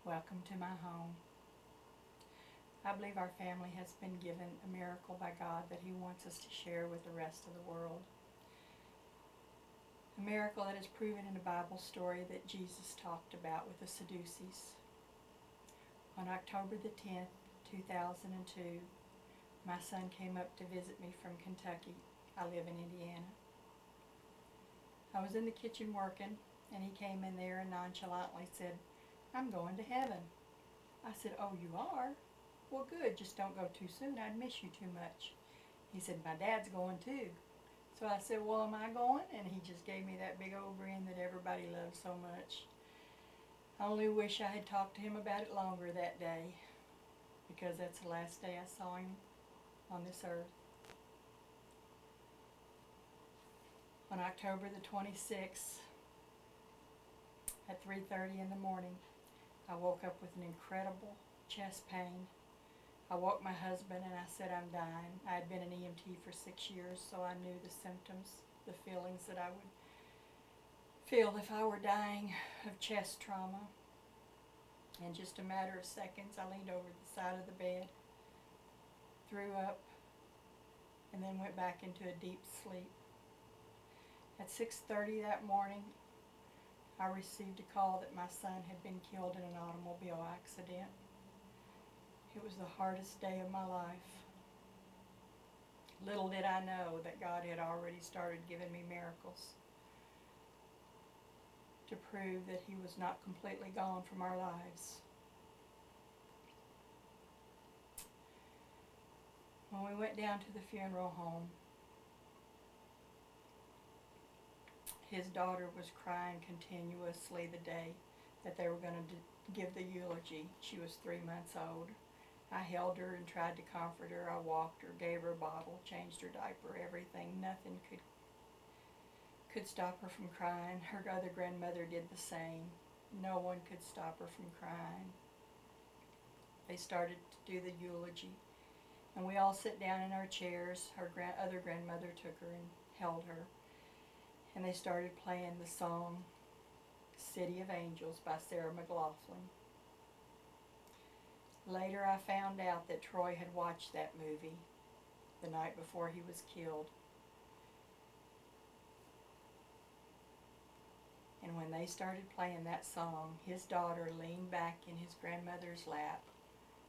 Welcome to my home. I believe our family has been given a miracle by God that He wants us to share with the rest of the world. A miracle that is proven in a Bible story that Jesus talked about with the Sadducees. On October the 10th, 2002, my son came up to visit me from Kentucky. I live in Indiana. I was in the kitchen working, and he came in there and nonchalantly said, "I'm going to heaven." I said, "Oh, you are? Well, good, just don't go too soon. I'd miss you too much." He said, "My dad's going too." So I said, "Well, am I going?" And he just gave me that big old grin that everybody loves so much. I only wish I had talked to him about it longer that day, because that's the last day I saw him on this earth. On October the 26th, at 3:30 in the morning, I woke up with an incredible chest pain. I woke my husband and I said, "I'm dying." I had been an EMT for 6 years, so I knew the symptoms, the feelings that I would feel if I were dying of chest trauma. In just a matter of seconds, I leaned over the side of the bed, threw up, and then went back into a deep sleep. At 6:30 that morning, I received a call that my son had been killed in an automobile accident. It was the hardest day of my life. Little did I know that God had already started giving me miracles to prove that He was not completely gone from our lives. When we went down to the funeral home, his daughter was crying continuously the day that they were going to give the eulogy. She was 3 months old. I held her and tried to comfort her. I walked her, gave her a bottle, changed her diaper, everything. Nothing could stop her from crying. Her other grandmother did the same. No one could stop her from crying. They started to do the eulogy, and we all sit down in our chairs. Her other grandmother took her and held her, and they started playing the song "City of Angels" by Sarah McLachlan. Later I found out that Troy had watched that movie the night before he was killed. And when they started playing that song, his daughter leaned back in his grandmother's lap,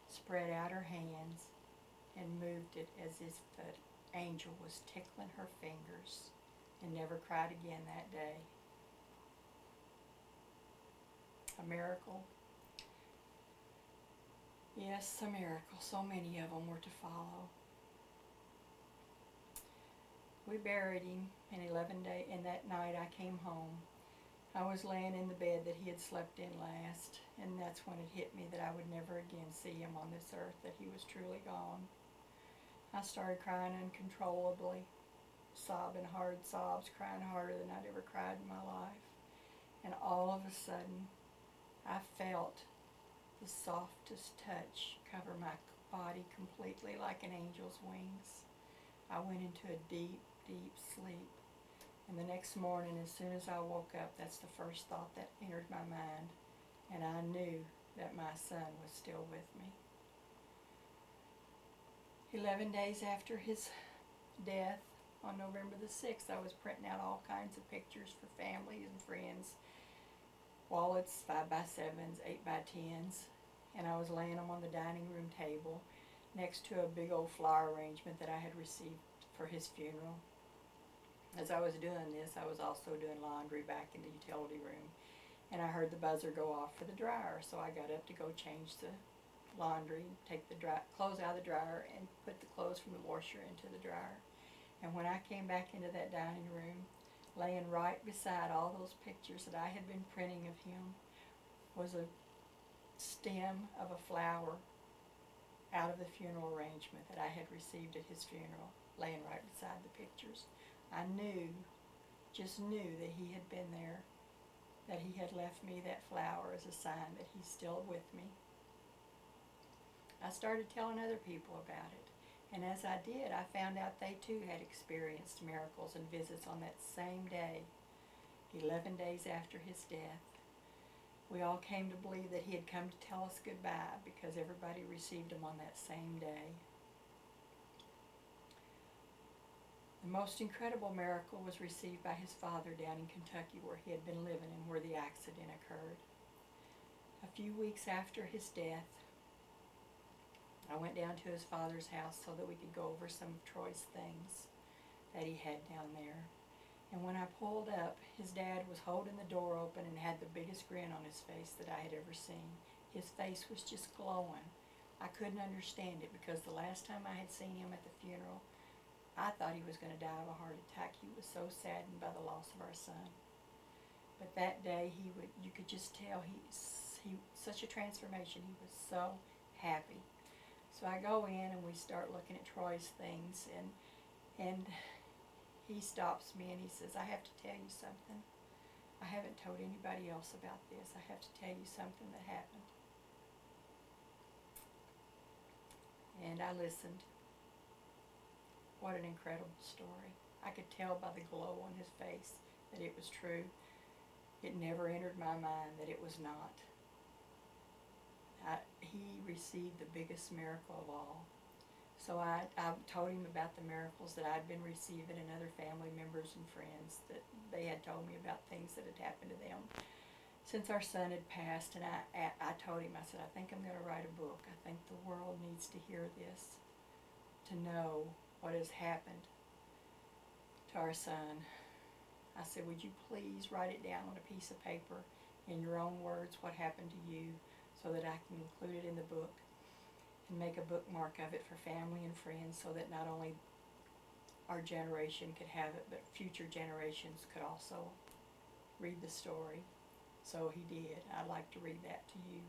spread out her hands, and moved it as if the angel was tickling her fingers, and never cried again that day. A miracle. Yes, a miracle. So many of them were to follow. We buried him in 11 days, and that night I came home. I was laying in the bed that he had slept in last, and that's when it hit me that I would never again see him on this earth, that he was truly gone. I started crying uncontrollably, sobbing hard sobs, crying harder than I'd ever cried in my life. And all of a sudden, I felt the softest touch cover my body completely like an angel's wings. I went into a deep, deep sleep. And the next morning, as soon as I woke up, that's the first thought that entered my mind. And I knew that my son was still with me. 11 days after his death, on November the 6th, I was printing out all kinds of pictures for family and friends. Wallets, 5x7s, 8x10s, and I was laying them on the dining room table next to a big old flower arrangement that I had received for his funeral. As I was doing this, I was also doing laundry back in the utility room, and I heard the buzzer go off for the dryer, so I got up to go change the laundry, take the clothes out of the dryer, and put the clothes from the washer into the dryer. And when I came back into that dining room, laying right beside all those pictures that I had been printing of him, was a stem of a flower out of the funeral arrangement that I had received at his funeral, laying right beside the pictures. I knew, just knew that he had been there, that he had left me that flower as a sign that he's still with me. I started telling other people about it, and as I did, I found out they too had experienced miracles and visits on that same day, 11 days after his death. We all came to believe that he had come to tell us goodbye because everybody received him on that same day. The most incredible miracle was received by his father down in Kentucky, where he had been living and where the accident occurred. A few weeks after his death, I went down to his father's house so that we could go over some of Troy's things that he had down there. And when I pulled up, his dad was holding the door open and had the biggest grin on his face that I had ever seen. His face was just glowing. I couldn't understand it because the last time I had seen him at the funeral, I thought he was going to die of a heart attack. He was so saddened by the loss of our son. But that day, you could just tell he such a transformation. He was so happy. So I go in and we start looking at Troy's things, and he stops me and he says, I have to tell you something. I haven't told anybody else about this. I have to tell you something that happened. And I listened. What an incredible story. I could tell by the glow on his face that it was true. It never entered my mind that it was not. He received the biggest miracle of all. So I told him about the miracles that I'd been receiving and other family members and friends that they had told me about things that had happened to them since our son had passed. And I told him, I said, I think I'm going to write a book. I think the world needs to hear this, to know what has happened to our son. I said, would you please write it down on a piece of paper in your own words what happened to you so that I can include it in the book and make a bookmark of it for family and friends so that not only our generation could have it, but future generations could also read the story. So he did. I'd like to read that to you,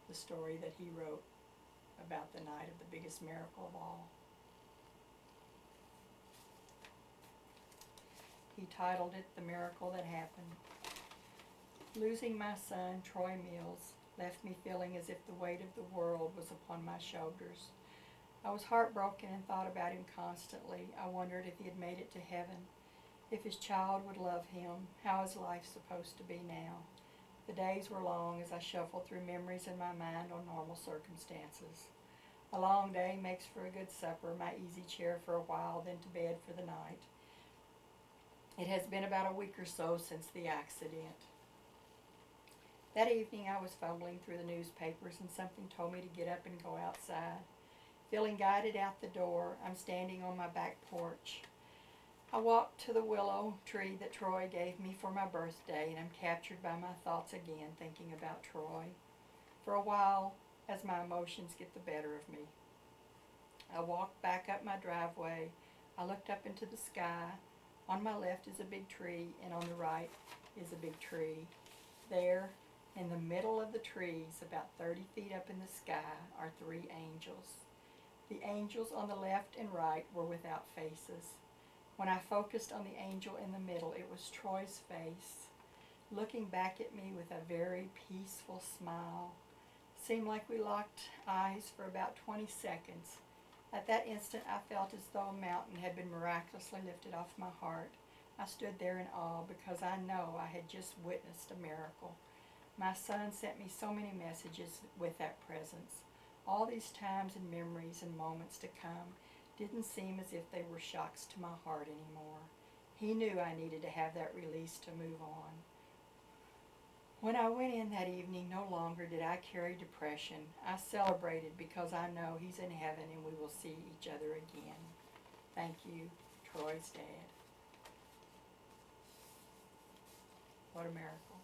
the story that he wrote about the night of the biggest miracle of all. He titled it, The Miracle That Happened. Losing my son, Troy Mills, left me feeling as if the weight of the world was upon my shoulders. I was heartbroken and thought about him constantly. I wondered if he had made it to heaven, if his child would love him, how is life supposed to be now? The days were long as I shuffled through memories in my mind on normal circumstances. A long day makes for a good supper, my easy chair for a while, then to bed for the night. It has been about a week or so since the accident. That evening I was fumbling through the newspapers and something told me to get up and go outside. Feeling guided out the door, I'm standing on my back porch. I walked to the willow tree that Troy gave me for my birthday, and I'm captured by my thoughts again, thinking about Troy. For a while, as my emotions get the better of me, I walked back up my driveway. I looked up into the sky. On my left is a big tree, and on the right is a big tree. There, in the middle of the trees, about 30 feet up in the sky, are 3 angels. The angels on the left and right were without faces. When I focused on the angel in the middle, it was Troy's face, looking back at me with a very peaceful smile. Seemed like we locked eyes for about 20 seconds. At that instant, I felt as though a mountain had been miraculously lifted off my heart. I stood there in awe because I know I had just witnessed a miracle. My son sent me so many messages with that presence. All these times and memories and moments to come didn't seem as if they were shocks to my heart anymore. He knew I needed to have that release to move on. When I went in that evening, no longer did I carry depression. I celebrated because I know he's in heaven and we will see each other again. Thank you, Troy's dad. What a miracle.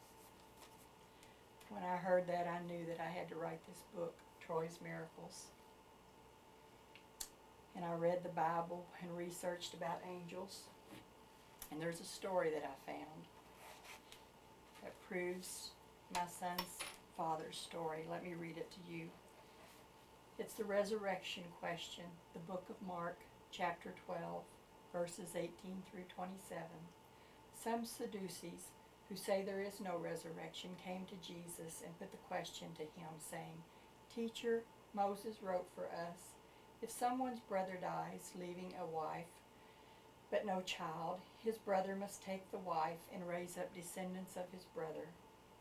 When I heard that, I knew that I had to write this book, Troy's Miracles. And I read the Bible and researched about angels. And there's a story that I found that proves my son's father's story. Let me read it to you. It's the resurrection question, the book of Mark, chapter 12, verses 18 through 27. Some Sadducees, who say there is no resurrection, came to Jesus and put the question to him, saying, Teacher, Moses wrote for us, if someone's brother dies, leaving a wife but no child, his brother must take the wife and raise up descendants of his brother.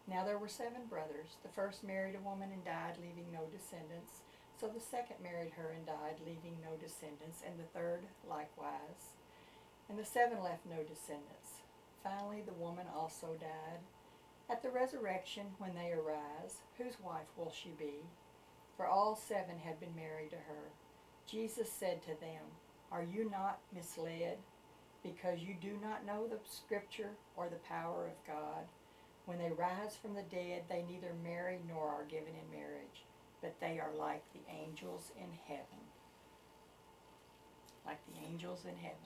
Now there were 7 brothers. The first married a woman and died, leaving no descendants. So the second married her and died, leaving no descendants, and the third likewise. And the 7 left no descendants. Finally the woman also died. At the resurrection, when they arise, whose wife will she be? For all 7 had been married to her. Jesus said to them, Are you not misled, because you do not know the Scripture or the power of God? When they rise from the dead, they neither marry nor are given in marriage, but they are like the angels in heaven. Like the angels in heaven.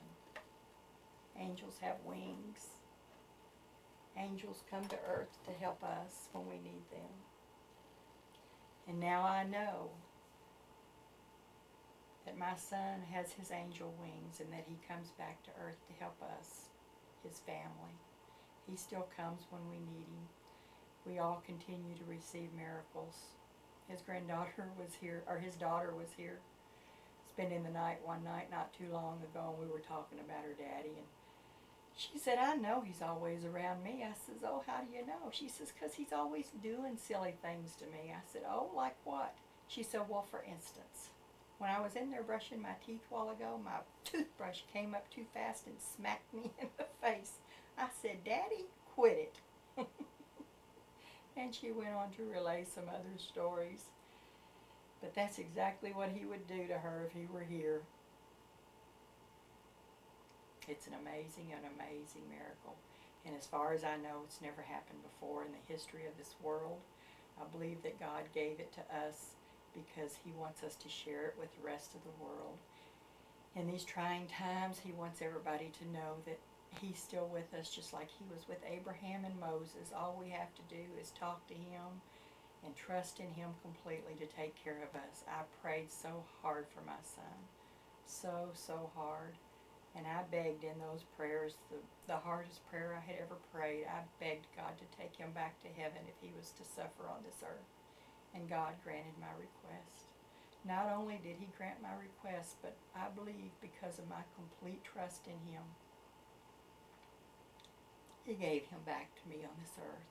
Angels have wings. Angels come to earth to help us when we need them. And now I know that my son has his angel wings and that he comes back to earth to help us, his family. He still comes when we need him. We all continue to receive miracles. His granddaughter was here, or his daughter was here, spending the night one night not too long ago, and we were talking about her daddy, and she said, I know he's always around me. I says, oh, how do you know? She says, because he's always doing silly things to me. I said, oh, like what? She said, well, for instance, when I was in there brushing my teeth a while ago, my toothbrush came up too fast and smacked me in the face. I said, Daddy, quit it. And she went on to relay some other stories. But that's exactly what he would do to her if he were here. It's an amazing miracle. And as far as I know, it's never happened before in the history of this world. I believe that God gave it to us because he wants us to share it with the rest of the world. In these trying times, he wants everybody to know that he's still with us, just like he was with Abraham and Moses. All we have to do is talk to him and trust in him completely to take care of us. I prayed so hard for my son. So hard. And I begged in those prayers, the hardest prayer I had ever prayed, I begged God to take him back to heaven if he was to suffer on this earth. And God granted my request. Not only did he grant my request, but I believe because of my complete trust in him, he gave him back to me on this earth.